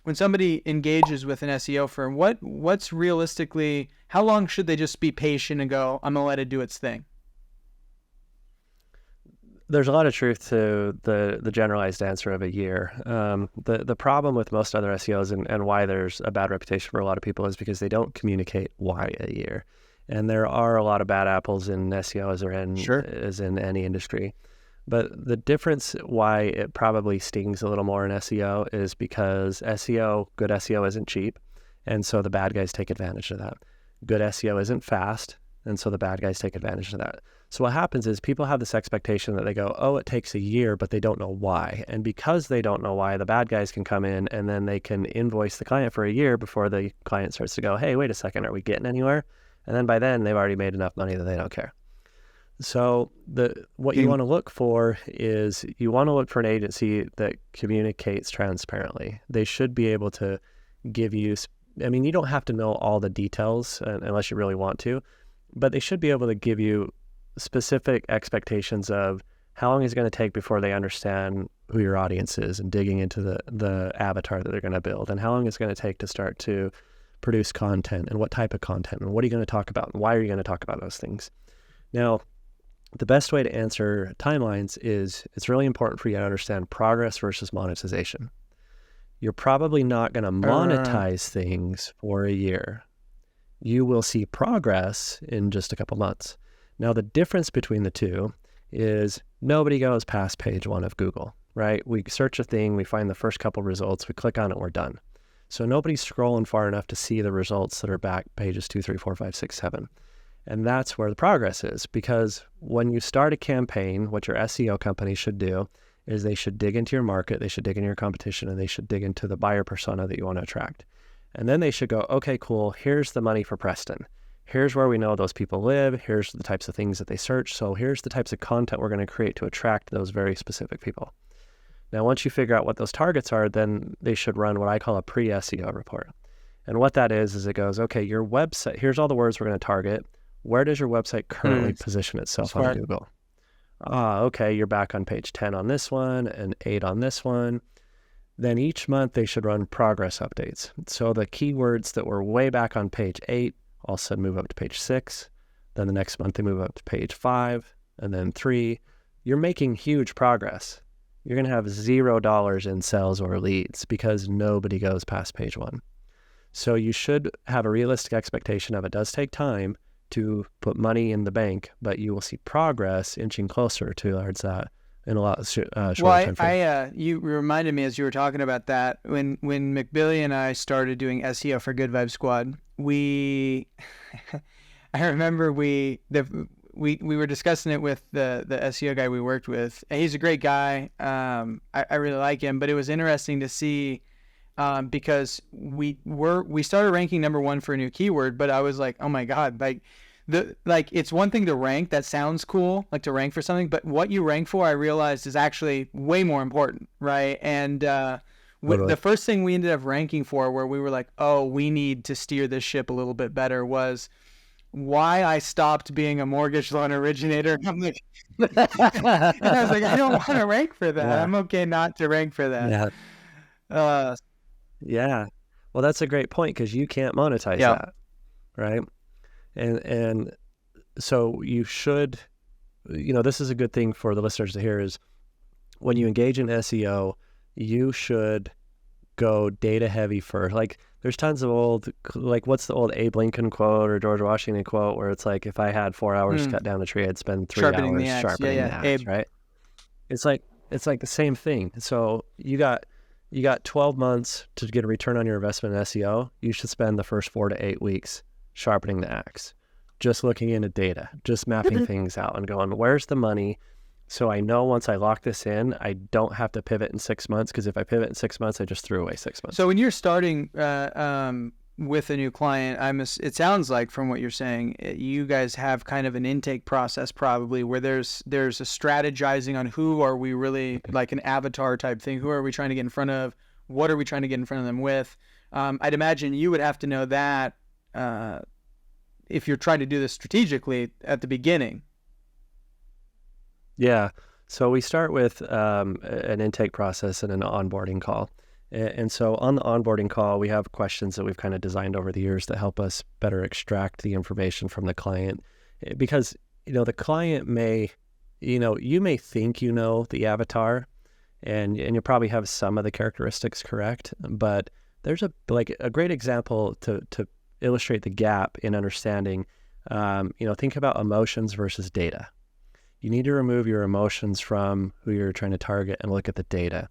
when somebody engages with an SEO firm, what's realistically, how long should they just be patient and go, I'm going to let it do its thing? There's a lot of truth to the generalized answer of a year. The problem with most other SEOs and why there's a bad reputation for a lot of people is because they don't communicate why a year. And there are a lot of bad apples in SEO as in any industry. But the difference why it probably stings a little more in SEO is because good SEO isn't cheap. And so the bad guys take advantage of that. Good SEO isn't fast. And so the bad guys take advantage of that. So what happens is people have this expectation that they go, oh, it takes a year, but they don't know why. And because they don't know why, the bad guys can come in and then they can invoice the client for a year before the client starts to go, hey, wait a second, are we getting anywhere? And then by then they've already made enough money that they don't care. So what you want to look for is you want to look for an agency that communicates transparently. They should be able to give you, you don't have to know all the details unless you really want to, but they should be able to give you specific expectations of how long it's going to take before they understand who your audience is and digging into the avatar that they're going to build, and how long it's going to take to start to produce content and what type of content and what are you going to talk about and why are you going to talk about those things. Now, the best way to answer timelines is it's really important for you to understand progress versus monetization. You're probably not going to monetize things for a year. You will see progress in just a couple months. Now, the difference between the two is nobody goes past page 1 of Google, right? We search a thing, we find the first couple results, we click on it, we're done. So nobody's scrolling far enough to see the results that are back pages 2, 3, 4, 5, 6, 7. And that's where the progress is, because when you start a campaign, what your SEO company should do is they should dig into your market, they should dig into your competition, and they should dig into the buyer persona that you want to attract. And then they should go, okay, cool, here's the money for Preston. Here's where we know those people live. Here's the types of things that they search. So here's the types of content we're going to create to attract those very specific people. Now, once you figure out what those targets are, then they should run what I call a pre-SEO report. And what that is it goes, okay, your website, here's all the words we're going to target. Where does your website currently position itself on Google? Okay, you're back on page 10 on this one and 8 on this one. Then each month they should run progress updates. So the keywords that were way back on page 8 all of a sudden move up to page 6. Then the next month they move up to page 5 and then 3. You're making huge progress. You're going to have $0 in sales or leads because nobody goes past page 1. So you should have a realistic expectation of it does take time to put money in the bank, but you will see progress inching closer towards that in a lot shorter time frame. You reminded me as you were talking about that, when McBilly and I started doing SEO for Good Vibe Squad, I remember we were discussing it with the SEO guy we worked with. And he's a great guy. I really like him, but it was interesting to see because we started ranking number 1 for a new keyword, but I was like, oh my God, it's one thing to rank, that sounds cool, like to rank for something, but what you rank for, I realized, is actually way more important, right? And the first thing we ended up ranking for, where we were like, oh, we need to steer this ship a little bit better, was why I stopped being a mortgage loan originator. I'm like, and I was like, I don't want to rank for that. Yeah. I'm okay not to rank for that. Yeah. Yeah. Well, that's a great point because you can't monetize that, right? And so you should, this is a good thing for the listeners to hear, is when you engage in SEO, you should go data heavy first. Like there's tons of what's the old Abe Lincoln quote or George Washington quote where it's like, if I had 4 hours to cut down a tree, I'd spend 3 hours sharpening the axe, right? It's like the same thing. So you got 12 months to get a return on your investment in SEO. You should spend the first 4 to 8 weeks sharpening the axe, just looking into data, just mapping things out and going, where's the money? So I know once I lock this in, I don't have to pivot in 6 months, because if I pivot in 6 months, I just threw away 6 months. So when you're starting with a new client, it sounds like from what you're saying, you guys have kind of an intake process probably where there's a strategizing on who are we really, like an avatar type thing. Who are we trying to get in front of? What are we trying to get in front of them with? I'd imagine you would have to know that if you're trying to do this strategically at the beginning. Yeah. So we start with an intake process and an onboarding call. And so on the onboarding call, we have questions that we've kind of designed over the years that help us better extract the information from the client. Because, the client may, you may think you know the avatar, and you'll probably have some of the characteristics correct, but there's a great example to illustrate the gap in understanding. Think about emotions versus data. You need to remove your emotions from who you're trying to target and look at the data.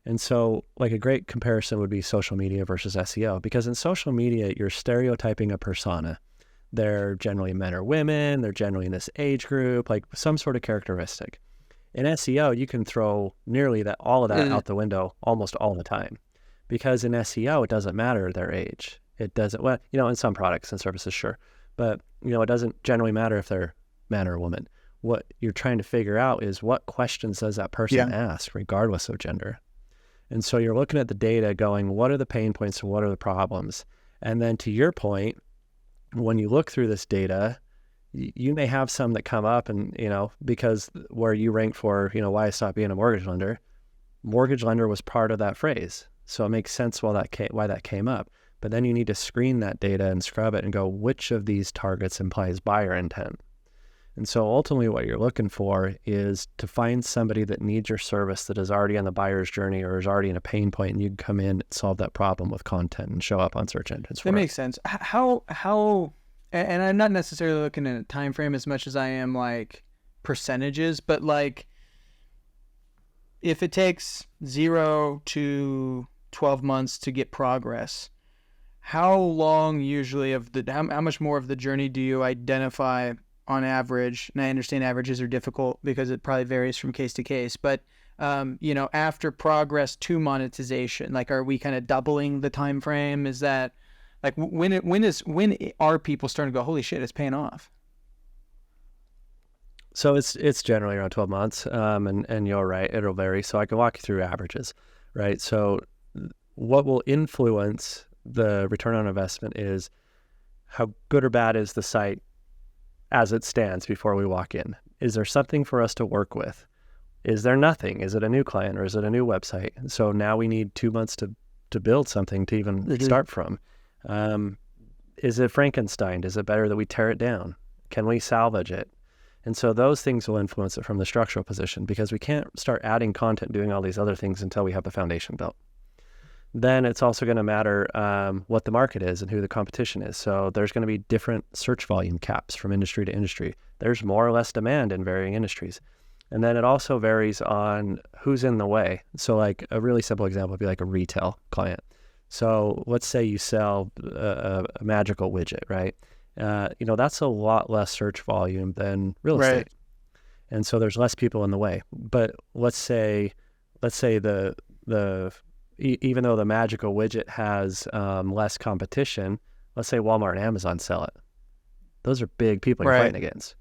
And so a great comparison would be social media versus SEO, because in social media, you're stereotyping a persona. They're generally men or women, they're generally in this age group, some sort of characteristic. In SEO, you can throw nearly all of that out the window almost all the time, because in SEO, it doesn't matter their age. It doesn't, in some products and services, sure. But, it doesn't generally matter if they're man or woman. What you're trying to figure out is what questions does that person ask, regardless of gender. And so you're looking at the data going, what are the pain points and what are the problems? And then to your point, when you look through this data, you may have some that come up and, because where you rank for, why I stopped being a mortgage lender was part of that phrase. So it makes sense why that came up. But then you need to screen that data and scrub it and go, which of these targets implies buyer intent? And so ultimately what you're looking for is to find somebody that needs your service that is already on the buyer's journey or is already in a pain point, and you can come in and solve that problem with content and show up on search engines. That makes sense. How, and I'm not necessarily looking at a time frame as much as I am percentages, but if it takes 0 to 12 months to get progress, how long usually how much more of the journey do you identify on average? And I understand averages are difficult because it probably varies from case to case, but after progress to monetization, are we kind of doubling the time frame? Is that when are people starting to go, holy shit, it's paying off? So it's generally around 12 months, and you're right, it'll vary. So I can walk you through averages, right? So what will influence the return on investment is how good or bad is the site as it stands before we walk in. Is there something for us to work with? Is there nothing? Is it a new client or is it a new website? So now we need 2 months to build something to even start from. Is it Frankenstein? Is it better that we tear it down? Can we salvage it? And so those things will influence it from the structural position, because we can't start adding content, doing all these other things until we have the foundation built. Then it's also going to matter what the market is and who the competition is. So there's going to be different search volume caps from industry to industry. There's more or less demand in varying industries. And then it also varies on who's in the way. So a really simple example would be a retail client. So let's say you sell a magical widget, right? That's a lot less search volume than real estate. Right. And so there's less people in the way. But let's say even though the magical widget has less competition, let's say Walmart and Amazon sell it. Those are big people you're fighting against.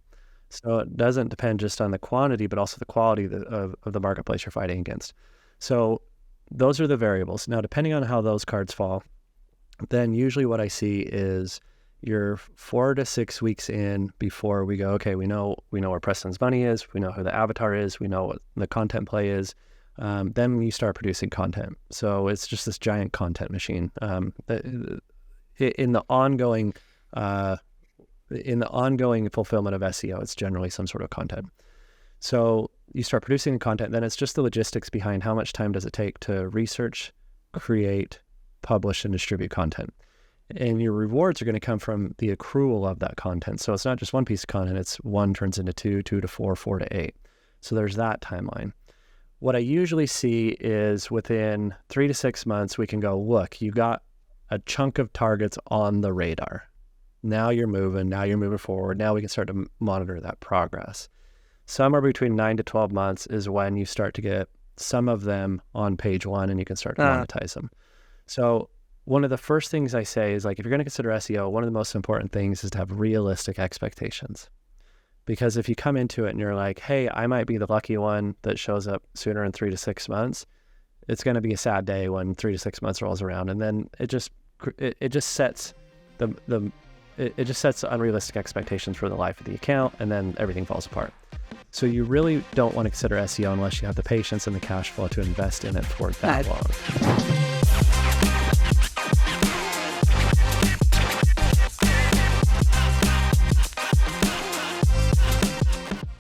So it doesn't depend just on the quantity, but also the quality of the marketplace you're fighting against. So those are the variables. Now, depending on how those cards fall, then usually what I see is you're 4 to 6 weeks in before we go, okay, we know where Preston's money is, we know who the avatar is, we know what the content play is. Then you start producing content. So it's just this giant content machine. In the ongoing fulfillment of SEO, it's generally some sort of content. So you start producing the content, then it's just the logistics behind how much time does it take to research, create, publish, and distribute content. And your rewards are going to come from the accrual of that content. So it's not just one piece of content, it's 1 turns into 2, 2 to 4, 4 to 8. So there's that timeline. What I usually see is within 3 to 6 months, we can go, look, you got a chunk of targets on the radar. Now you're moving forward. Now we can start to monitor that progress. Somewhere between 9 to 12 months is when you start to get some of them on page 1 and you can start to monetize them. So one of the first things I say is if you're going to consider SEO, one of the most important things is to have realistic expectations. Because if you come into it and you're like, hey, I might be the lucky one that shows up sooner in 3 to 6 months, it's going to be a sad day when 3 to 6 months rolls around. And then it just sets it just sets unrealistic expectations for the life of the account, and then everything falls apart. So you really don't want to consider SEO unless you have the patience and the cash flow to invest in it for that long.